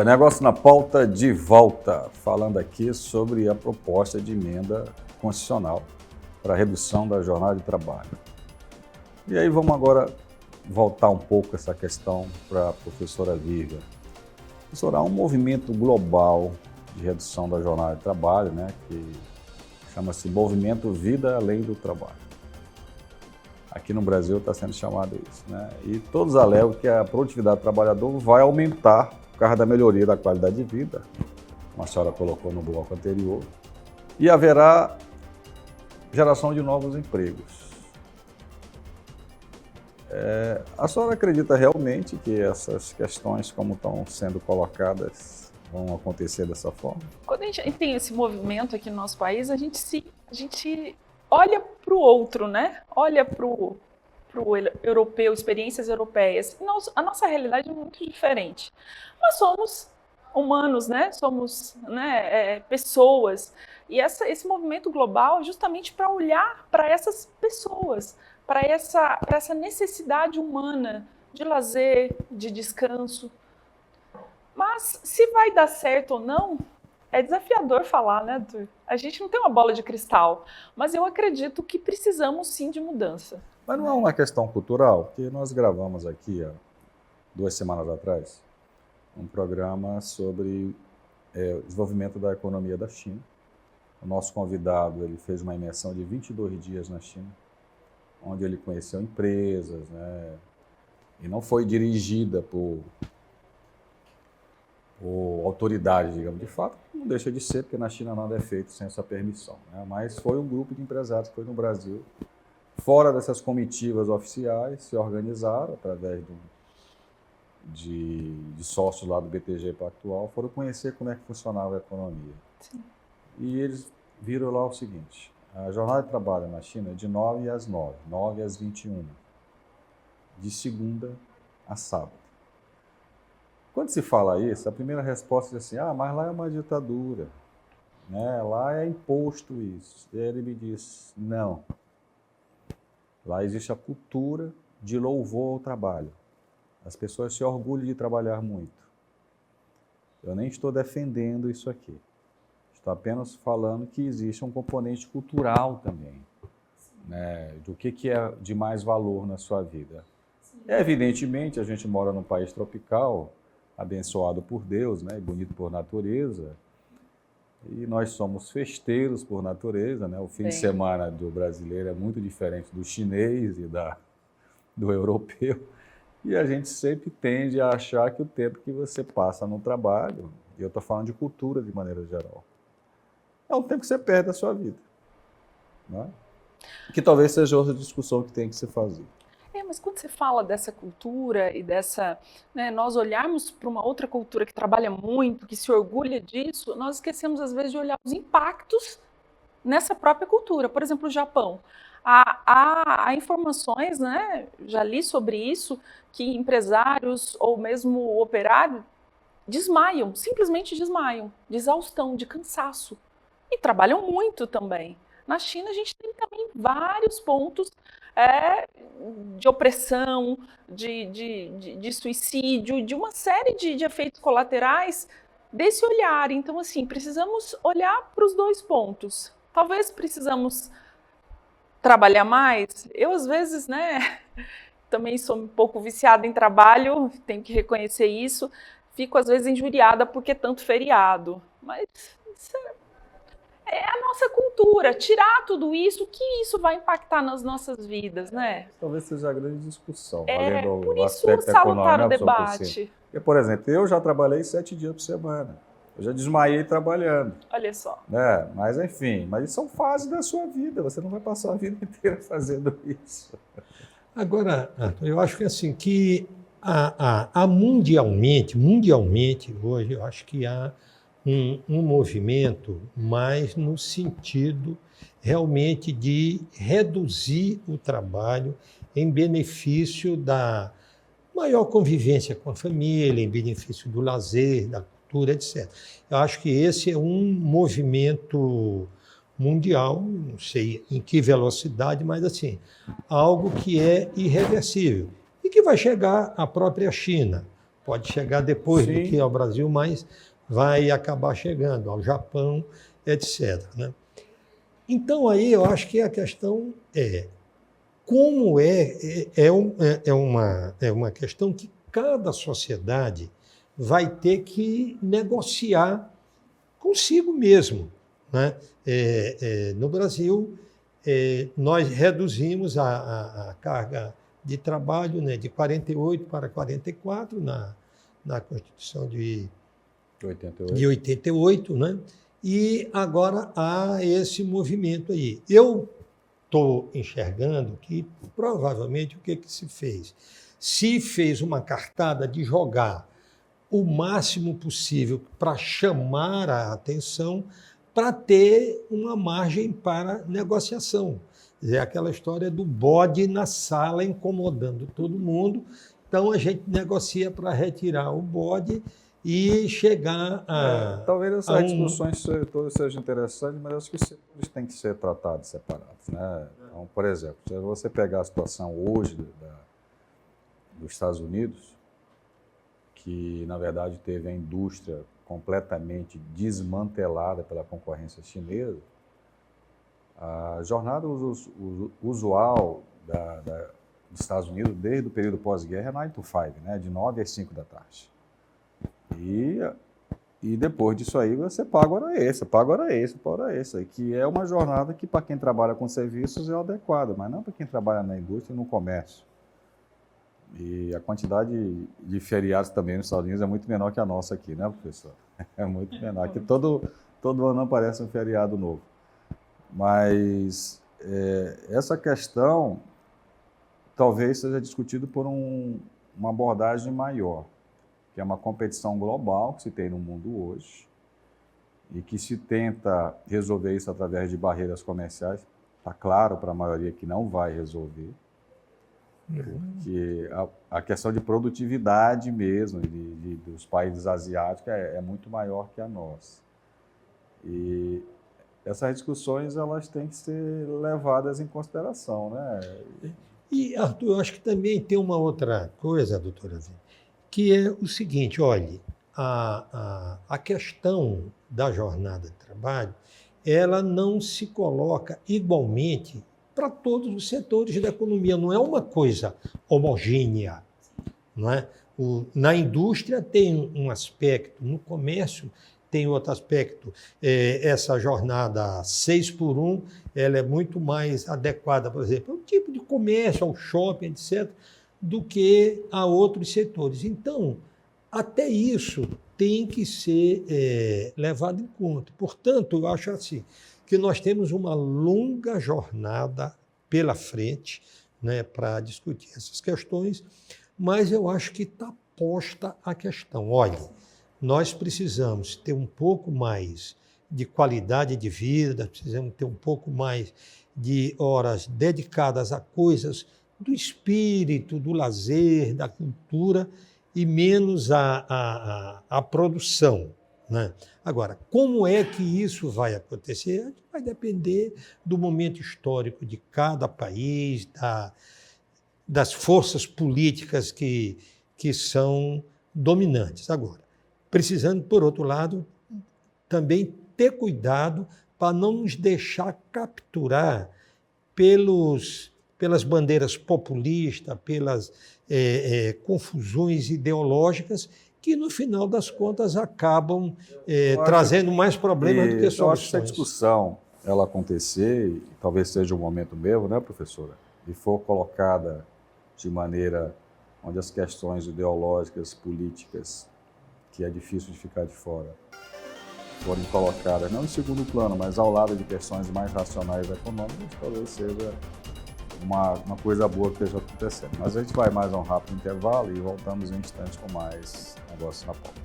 Negócio na pauta de volta, falando aqui sobre a proposta de emenda constitucional para a redução da jornada de trabalho. E aí vamos agora voltar um pouco essa questão para a professora Vivian. Professora, há um movimento global de redução da jornada de trabalho, né, que chama-se Movimento Vida Além do Trabalho. Aqui no Brasil está sendo chamado isso, né? E todos alegam que a produtividade do trabalhador vai aumentar por causa da melhoria da qualidade de vida, como a senhora colocou no bloco anterior, e haverá geração de novos empregos. A senhora acredita realmente que essas questões, como estão sendo colocadas, vão acontecer dessa forma? Quando a gente tem esse movimento aqui no nosso país, a gente olha para o outro, né? Olha para o europeu, experiências europeias. A nossa realidade é muito diferente. Nós somos humanos, né? Somos, né, pessoas. E esse movimento global é justamente para olhar para essas pessoas, para essa necessidade humana de lazer, de descanso. Mas se vai dar certo ou não, é desafiador falar, né, Arthur? A gente não tem uma bola de cristal, mas eu acredito que precisamos sim de mudança. Mas não é uma questão cultural? Porque nós gravamos aqui, há 2 semanas atrás, um programa sobre o desenvolvimento da economia da China. O nosso convidado, ele fez uma imersão de 22 dias na China, onde ele conheceu empresas, né, e não foi dirigida por autoridade, digamos, de fato, não deixa de ser, porque na China nada é feito sem essa permissão, né? Mas foi um grupo de empresários que foi no Brasil, fora dessas comitivas oficiais, se organizaram através de sócios lá do BTG Pactual, foram conhecer como é que funcionava a economia. Sim. E eles viram lá o seguinte: a jornada de trabalho na China é de 9 às 9, 9 às 21, de segunda a sábado. Quando se fala isso, a primeira resposta é assim: mas lá é uma ditadura, né? Lá é imposto isso. E aí ele me diz: não. Lá existe a cultura de louvor ao trabalho. As pessoas se orgulham de trabalhar muito. Eu nem estou defendendo isso aqui. Estou apenas falando que existe um componente cultural também, né? Do que é de mais valor na sua vida. Evidentemente, a gente mora num país tropical, abençoado por Deus, né, bonito por natureza, e nós somos festeiros por natureza, né? O fim de semana do brasileiro é muito diferente do chinês e do europeu, e a gente sempre tende a achar que o tempo que você passa no trabalho, e eu estou falando de cultura de maneira geral, é um tempo que você perde da sua vida, né? Que talvez seja outra discussão que tem que se fazer. Mas quando você fala dessa cultura e dessa, né, nós olharmos para uma outra cultura que trabalha muito, que se orgulha disso, nós esquecemos às vezes de olhar os impactos nessa própria cultura. Por exemplo, o Japão. Há informações, né, já li sobre isso, que empresários ou mesmo o operário desmaiam, simplesmente desmaiam, de exaustão, de cansaço. E trabalham muito também. Na China a gente tem também vários pontos de opressão, de suicídio, de uma série de efeitos colaterais desse olhar. Então, assim, precisamos olhar para os dois pontos. Talvez precisamos trabalhar mais. Eu, às vezes, né, também sou um pouco viciada em trabalho, tenho que reconhecer isso. Fico, às vezes, injuriada porque tanto feriado. Mas é a nossa cultura, tirar tudo isso, o que isso vai impactar nas nossas vidas, né? Talvez seja a grande discussão, por isso salutar o debate. Por exemplo, eu já trabalhei 7 dias por semana, eu já desmaiei trabalhando. Olha só. Né? Mas enfim, mas são fases da sua vida, você não vai passar a vida inteira fazendo isso. Agora, eu acho que assim, que há mundialmente hoje, eu acho que há um movimento mais no sentido realmente de reduzir o trabalho em benefício da maior convivência com a família, em benefício do lazer, da cultura, etc. Eu acho que esse é um movimento mundial, não sei em que velocidade, mas assim, algo que é irreversível e que vai chegar à própria China. pode chegar depois do Sim. que ao Brasil, mas vai acabar chegando ao Japão, etc., né? Então, aí eu acho que a questão é como é uma questão que cada sociedade vai ter que negociar consigo mesmo, né? No Brasil, nós reduzimos a carga de trabalho, né, de 48 para 44 na Constituição de 88, né? E agora há esse movimento aí. Eu estou enxergando que provavelmente o que se fez? Se fez uma cartada de jogar o máximo possível para chamar a atenção, para ter uma margem para negociação. Quer dizer, aquela história do bode na sala incomodando todo mundo. Então a gente negocia para retirar o bode e chegar a... talvez essas discussões todas sejam interessantes, mas acho que os setores têm que ser tratados separados, né? Então, por exemplo, se você pegar a situação hoje dos Estados Unidos, que na verdade teve a indústria completamente desmantelada pela concorrência chinesa, a jornada usual dos Estados Unidos, desde o período pós-guerra, é 9 to 5, né? De 9 às 5 da tarde. E depois disso aí você paga hora extra, que é uma jornada que para quem trabalha com serviços é adequada, mas não para quem trabalha na indústria e no comércio. E a quantidade de feriados também nos Estados Unidos é muito menor que a nossa aqui, né, professor? É muito menor. Aqui todo ano aparece um feriado novo. Mas essa questão talvez seja discutida por uma abordagem maior, que é uma competição global que se tem no mundo hoje e que se tenta resolver isso através de barreiras comerciais. Está claro para a maioria que não vai resolver, porque a questão de produtividade mesmo dos países asiáticos é muito maior que a nossa. E essas discussões elas têm que ser levadas em consideração, né? E, Arthur, eu acho que também tem uma outra coisa, doutora Zé, que é o seguinte, olhe, a questão da jornada de trabalho, ela não se coloca igualmente para todos os setores da economia, não é uma coisa homogênea, não é? Na indústria tem um aspecto, no comércio tem outro aspecto. Essa jornada 6x1, ela é muito mais adequada, por exemplo, ao tipo de comércio, ao shopping, etc., do que a outros setores. Então, até isso tem que ser levado em conta. Portanto, eu acho assim, que nós temos uma longa jornada pela frente, né, para discutir essas questões, mas eu acho que está posta a questão. Olha, nós precisamos ter um pouco mais de qualidade de vida, precisamos ter um pouco mais de horas dedicadas a coisas do espírito, do lazer, da cultura, e menos a produção, né? Agora, como é que isso vai acontecer? Vai depender do momento histórico de cada país, das forças políticas que são dominantes. Agora, precisando, por outro lado, também ter cuidado para não nos deixar capturar pelas bandeiras populistas, pelas confusões ideológicas, que no final das contas acabam trazendo mais problemas do que soluções. Eu acho que se a discussão ela acontecer, e talvez seja o momento mesmo, né, professora, e for colocada de maneira onde as questões ideológicas, políticas, que é difícil de ficar de fora, forem colocadas, não em segundo plano, mas ao lado de questões mais racionais e econômicas, talvez seja uma coisa boa que esteja acontecendo. Mas a gente vai mais a um rápido intervalo e voltamos em instantes com mais negócios na pauta.